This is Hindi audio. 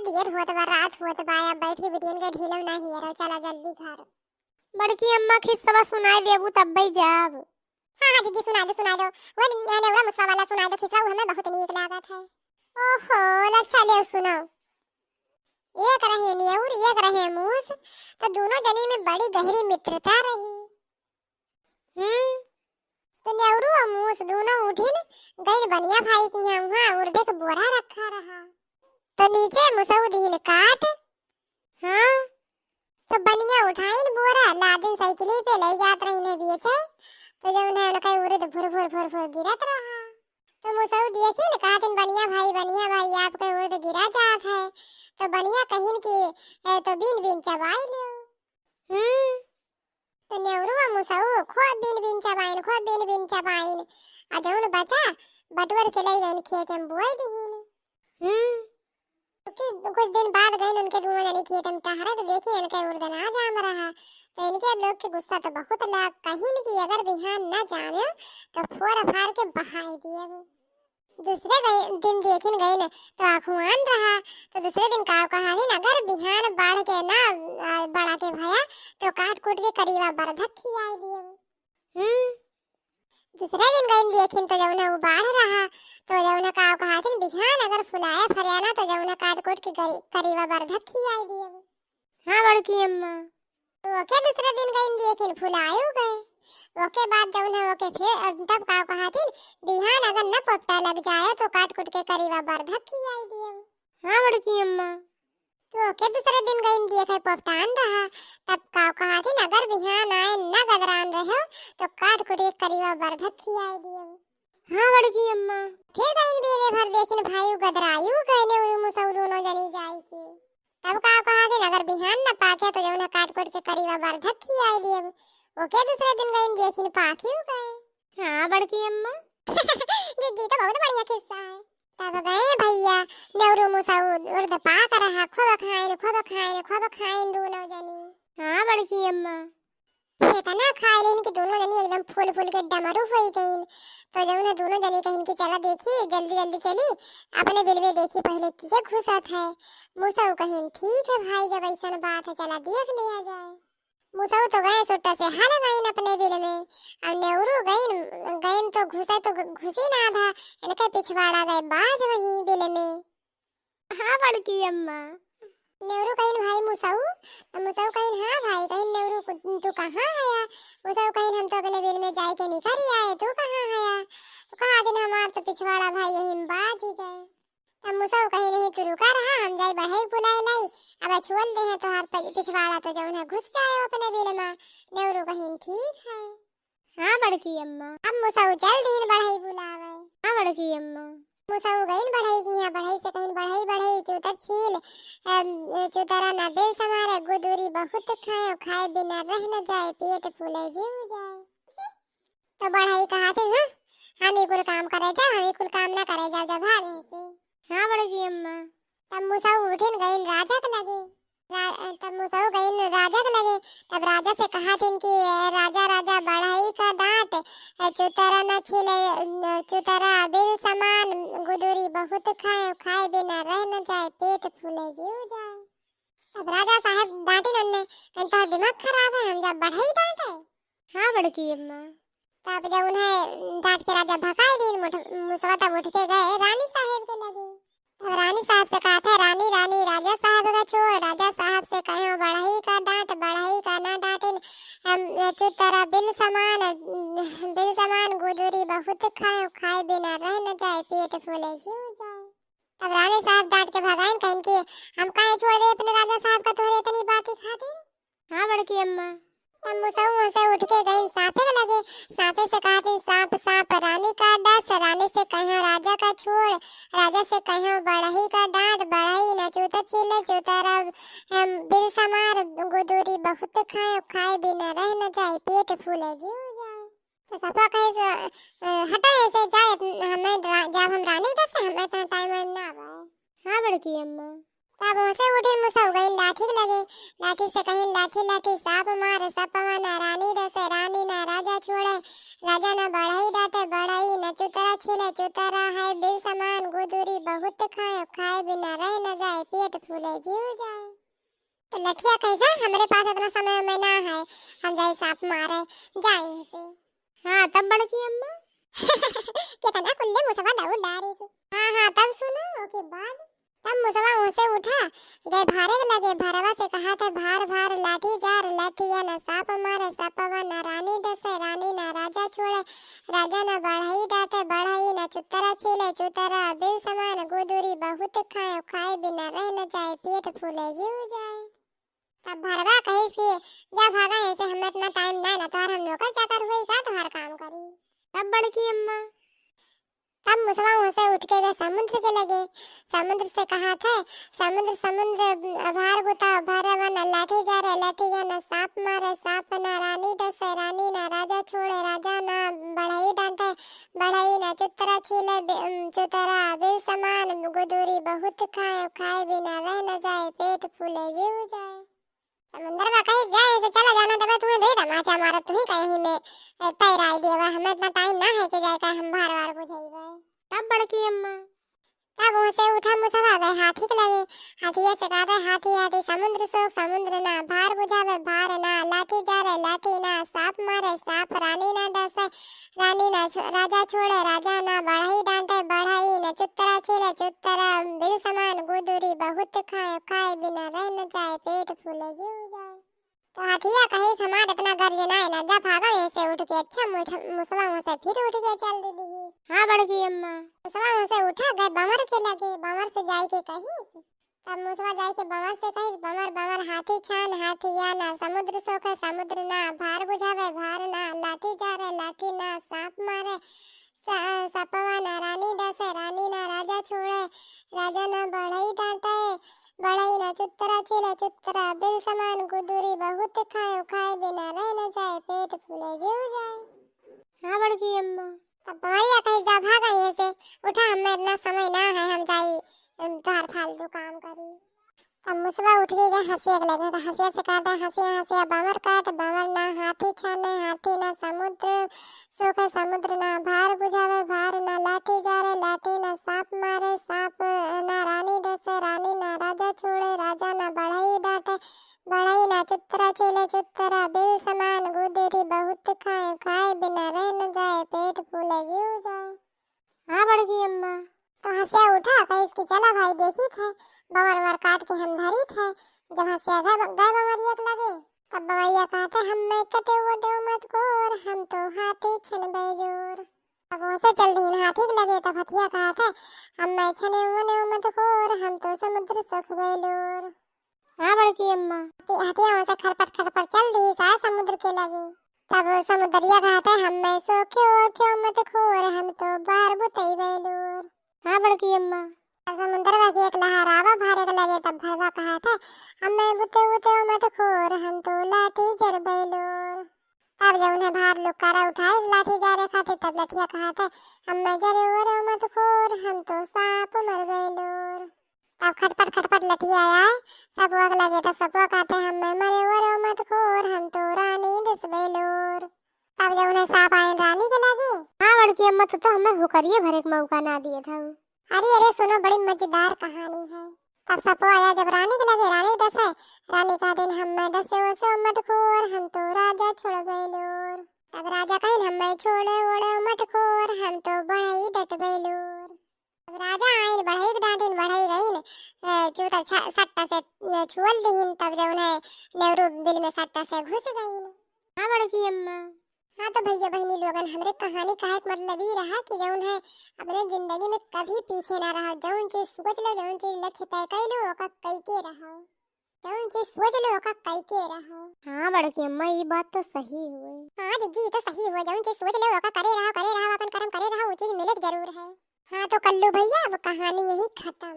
दियर होत बा रात होत बा या बैठ के बिटियन के ढीलव ना हियर चला जल्दी घर। बड़की अम्मा खिस्सा सुनाई देबू तब बई जाब। हाँ हाँ जीजी सुना दो वो नेवरा मुस्वा वाला सुना दो खिस्सा हमें बहुत नीक लागत है। ओहो अच्छा ले सुनो। एक रहे न्यूर एक रहे मूस तो दोनों जनी में बड़ी गहरी मित्रता रही। तो न्यूरू और मूस दोनों उठिन गई बनिया भाई की यहाँ और देख बोरा रखा रहा तो नीचे मुसऊ दीन काट। हाँ तो बनिया उठाइन बोरा लादिन साइकिल पे ले जात रही ने बेचे तो जब उन्हें उनका उड़द भुर भुर भुर भुर गिरत रहा तो मुसऊ देखिन कहतिन बनिया भाई आपका उड़द गिरा जात है तो बनिया कहिन की तो बिन बिन चबाई लियो। तो नेवरू और मुसऊ खूब बिन बिन चबाइन आ जौन बचा बटवर के ले गइन खेत में बोई दीन। तो कुछ दिन बाद गए उनके दोनों जने खेत में टहरा तो देखी इनके उड़द ना जाम रहा तो इनके लोग के गुस्सा तो बहुत लग कहीं कि अगर बिहान न जामे तो फोड़ फाड़ के बहाई दिए। दूसरे दिन देखिन गई न तो आखुआन रहा तो दूसरे दिन का कहा अगर बिहान बाढ़ के ना बढ़ा के भया तो काट कूट के करीबा बरधक खियाई दिए। दूसरे दिन गई देखिन तो जौना वो बाढ़ रहा तो जौना का कहा बिहान अगर फुलाया फरियाना तो जौना काट कूट के करीबा बरधक खियाई दिए। हाँ बड़की अम्मा। तो ओके दूसरे दिन गई देखिन फुलायो गए ओके बाद जौना ओके फिर तब का कहा बिहान अगर न पोपटा लग जाए तो काट कूट के करीबा बरधक खियाई दिए। हाँ बड़की अम्मा। तो ओके दूसरे दिन गई देखे पोपटान रहा तब का कहा अगर बिहान आए न गदरान रहे तो काट कूट के करीबा बरधक खियाई दिए। हाँ बड़की अम्मा। फिर गई बेरे भर देखिन भाई गदरायु गए ने मुसऊ दोनों जनी जाई के तब का कहा अगर बिहान न पाके तो जौना काट कूट के करीबा बरधक खियाई दिए। ओके दूसरे दिन गई देखिन पाखियो गए। हाँ बड़की अम्मा। दीदी तो बहुत बढ़िया किस्सा है। तब गए भैया नेवरू मुसऊ उर्द पाक रहा खूब खाइन दोनों जनी। हाँ बड़की अम्मा। इतना खाए लेकिन कि दोनों जनी एकदम फूल फूल के डमरू हो गईन तो जब उन्हें दोनों जनी कहीं की चला देखी जल्दी चली अपने बिल में देखी पहले किसे घुसत है। मुसऊ कहीं ठीक है भाई जब ऐसा बात है चला देख लिया जाए। मुसऊ तो गए सुट्टा से हल गईन अपने बिल में और नेवरू गईन तो घुसी ना था इनके पिछवाड़ा गए बाज वहीं बिल में। हाँ बड़की अम्मा। नेवरू कहीं भाई मुसऊ कहीं हाँ भाई कहीं नेवरू तू कहाँ आया। मुसऊ कहीं हम तो अपने बिल में जाए के निकल आए तू कहाँ आया तो कहा दिन हमार तो पिछवाड़ा भाई यहीं बाज ही गए। अब मुसऊ कहीं नहीं तू रुका रहा हम जाए बढ़ाई बुलाई लाई अब छुअल दे तो हर पिछवाड़ा तो जब उन्हें घुस जाए अपने बिल में। नेवरू कहीं ठीक है। हाँ बड़की अम्मा। अब मुसऊ चल दिन बढ़ाई बुलावे। हाँ बड़की अम्मा। मुसऊ गईन बढ़ाई की यहाँ बढ़ाई से कहीं बढ़ाई चूतर छील चूतरा न दिल समारे गुदूरी बहुत खाए बिना रह न जाए पेट फूले जीव जाए। तो बढ़ाई कहा थे हम ही कुल काम करे जाओ हम ही कुल काम ना करे जाओ जब भागे से। हाँ बड़की अम्मा। तब मुसऊ उठिन गईन राजा के लगे तब मुसऊ गईन राजा के लगे तब राजा से कहा थे कि राजा बढ़ाई का डांट चुतरा न छीले चुतरा बिल समान गुदूरी बहुत खाए बिना रह न जाए पेट फूले जीव जाए। अब राजा साहब डांटी नन्ने कहीं तो दिमाग खराब है हम जब बढ़ाई डांटे। हाँ बड़की अम्मा। तब जब उन्हें डांट के राजा भगाई दिन मुसवा तब उठ के गए रानी साहब के लगे। तब रानी साहब से कहा था रानी राजा साहब का छोड़ राजा साहब से कहो बढ़ाई का ना डांटे हम चुतरा बिल समान गुदूरी बहुत खाए बिना रह न जाए पेट फूले जीव जाए। तब रानी साहब डांट के भगाइन कहीं कि हम काहे छोड़ दे अपने राजा साहब का तोहरे इतनी बात ही खातिर। हाँ बड़की अम्मा। तब मुसऊ से उठ के गई सांपे के लगे सांपे से कहा सांप रानी का डस रानी से कहो राजा का छोड़ राजा से कहो बढ़ई का डांट बढ़ई न चूतर छीले चूतरा बिल समार गुदूरी बहुत खाए बिना रह न जाए पेट फूले जीव जाए। तो सपा कहे हटा ऐसे जाए हमें जब हम रानी डस हमें इतना टाइम ना आवे। हाँ बड़की अम्मा। तब उसे उठिन मुसऊ गई लाठी के लगे लाठी से कहीं लाठी सांप मारे सप माना रानी डसे रानी ना राजा छोड़े राजा ना बढ़ई डांटे बढ़ई न चुतरा छीले चुतरा है बिल समान गुदूरी बहुत खाए खाए बिना रह न जाए पेट फूले जीव जाए। तो लठिया कैसा हमारे पास इतना समय में ना है हम जाए सांप मारे जाए से। हाँ तब बड़की अम्मा कितना कुल्ले मुसवा दौड़ डारी से। हाँ तब सुनो ओके बाद तब मुसवा उसे उठा गए भारे लगे भरवा से कहा था भार भार लाठी जार लाठिया न सांप मारे सांपवा न रानी डसे रानी न राजा छोड़े राजा न बढ़ई डांटे बढ़ई न चुतरा छीले चुतरा बिल समान गुदूरी बहुत खाए खाए बिना रह न जाए पेट फूले जीव जाए। तब भरवा कही कि जा भागा ऐसे हमें इतना टाइम ना तोहर हम नौकर चाकर हुई का तोहर काम करी। तब बड़की अम्मा तब मुसवा उसे उठ के गए समुद्र के लगे समुद्र से कहा था समुद्र समुद्र भार बुता भरवा न लाठी जा रहे लाठी न सांप मारे सांप न रानी डसे रानी न राजा छोड़े राजा न बढ़ई डांटे बढ़ई न चुतरा छीले चुतरा बिल समान गुदूरी बहुत खाए खाए बिना रह न जाए पेट फूले जीव जाए। समंदर में कहीं जाए से चला जाना तब तुम्हें दे तमाचा मारा तू ही कहीं में तैराई देवा हमें इतना टाइम ना है कि जाए का हम भार वार बुझाईबे। तब बड़की अम्मा तब उसे उठा मुसवा गए हाथी के लगे हाथिया से कहा हाथी हाथी समुद्र सोख समुद्र ना भार बुझावे भार ना लाठी जा रहे लाठी ना सांप मारे सांप रानी ना डसे रानी ना राजा छोड़े राजा ना बढ़ई डांटे बढ़ई न चुतरा छीले चुतरा बिल समान गुदूरी बहुत खाए खाए बिना रह न जाए पेट फूले जीव जाए। तो हाथिया कहीं समाट इतना गर्जना है ना जब भागा ऐसे उठ के अच्छा मुसवा उसे फिर उठ के चल दी। हाँ बड़की अम्मा मुसवा उसे उठा गए बमर के लगे बमर से जाए के कहीं तब मुसवा जाए के बमर से कहीं बमर बमर हाथी छान हाथिया ना समुद्र सोखे समुद्र ना भार बुझावे भार ना लाठी जा रहे लाठी ना सांप मारे सपवा ना रानी डसे रानी ना राजा छोड़े राजा ना बढ़ई डांटे बढ़ई न चुतरा छीले चुतरा बिल समान गुदूरी बहुत खाए खाए बिना रह न जाए पेट फूले जीव जाए। हाँ बड़की अम्मा तब बमरिया कहीं जा भागा ऐसे उठा हमें इतना समय ना है हम जाई तोहर फालतू काम करी। तब मुसवा उठ गई हंसिया के लगे तो हंसिया से कहता हंसिया हंसिया बमर काट बमर ना हाथी छाने हाथी ना समुद्र सोखे समुद्र ना भार बुझावे भार ना लाठी जा रहे लाठी ना सांप मारे सांप ना रानी डसे रानी ना राजा छोड़े राजा ना बढ़ई डांटे बढ़ई ना चुतरा छीले चुतरा बिल समान गुदूरी बहुत खाए खाए बिना रह न जाए पेट फूले जीव जाए। हाँ बड़की अम्मा तो हंसिया उठा कहीं इसकी चला भाई देखी थे बमर वर काट के हम धरी थे जब हंसिया गए बमरिया के लगे तब बमरिया कहते हम में कटे वटे मत कोर हम तो हाथी छन बेजोर। अब उसे चल दी हाथी के लगे तब हथिया कहते हम में छने वने मत कोर हम तो समुद्र सुख बेलोर। हाँ बड़की अम्मा हथिया उसे खरपट चल दी सारे समुद्र के लगे तब समुद्रिया कहते हम में सोखे ओखे मत खोर हम तो बाहर बुतई बेलोर। हाँ बड़की अम्मा समुद्र में एक लहरावा भारे के लगे तब भरवा कहा था हमें बुते बुते मत खोर हम तो लाठी जर बेलोर। तब जब उन्हें बाहर लुकारा उठाए लाठी जा रहे खाते तब लठिया कहा था हमें जरे वरे मत खोर हम तो सांप मर बेलोर। तब खटपट लठिया आए सब वक लगे तो सब कहते हमें मरे वरे मत खोर हम तो रानी डस बेलोर। तब जब उन्हें सांप आए रानी के लगे हाँ बड़की अम्मा तो हमें होकरिए भरे का मौका ना दिया था। अरे सुनो बड़ी मजेदार कहानी है। तब सपो आया जब रानी के लगे रानी डसे रानी का दिन हम में डसे वसे मट खोर हम तो राजा छोड़ बेलोर। तब राजा कहीं हम में छोड़े ओड़े मट खोर हम तो बढ़ई डट बेलोर। तब राजा आइन बढ़ई के डांटिन बढ़ई गईन चूतर सट्टा से छुअल दीन तब जब उन्हें नेहरू बिल में सट्टा से घुस गईन। हाँ बड़की अम्मा हाँ तो भैया बहनी लोगन हमरे कहानी का एक मतलब ये रहा कि जौन है अपने जिंदगी में कभी पीछे ना रहो जौन चीज सोच लो जौन चीज लक्ष्य तय कर लो ओका कई के रहो जौन चीज सोच लो ओका कई के रहो। हाँ बड़की अम्मा ये बात तो सही हुई। हाँ जी तो सही हुआ जौन चीज सोच लो ओका करे रहो अपन कर्म करे रहो वो चीज मिले जरूर है। हाँ तो कल्लू भैया अब कहानी यही खत्म।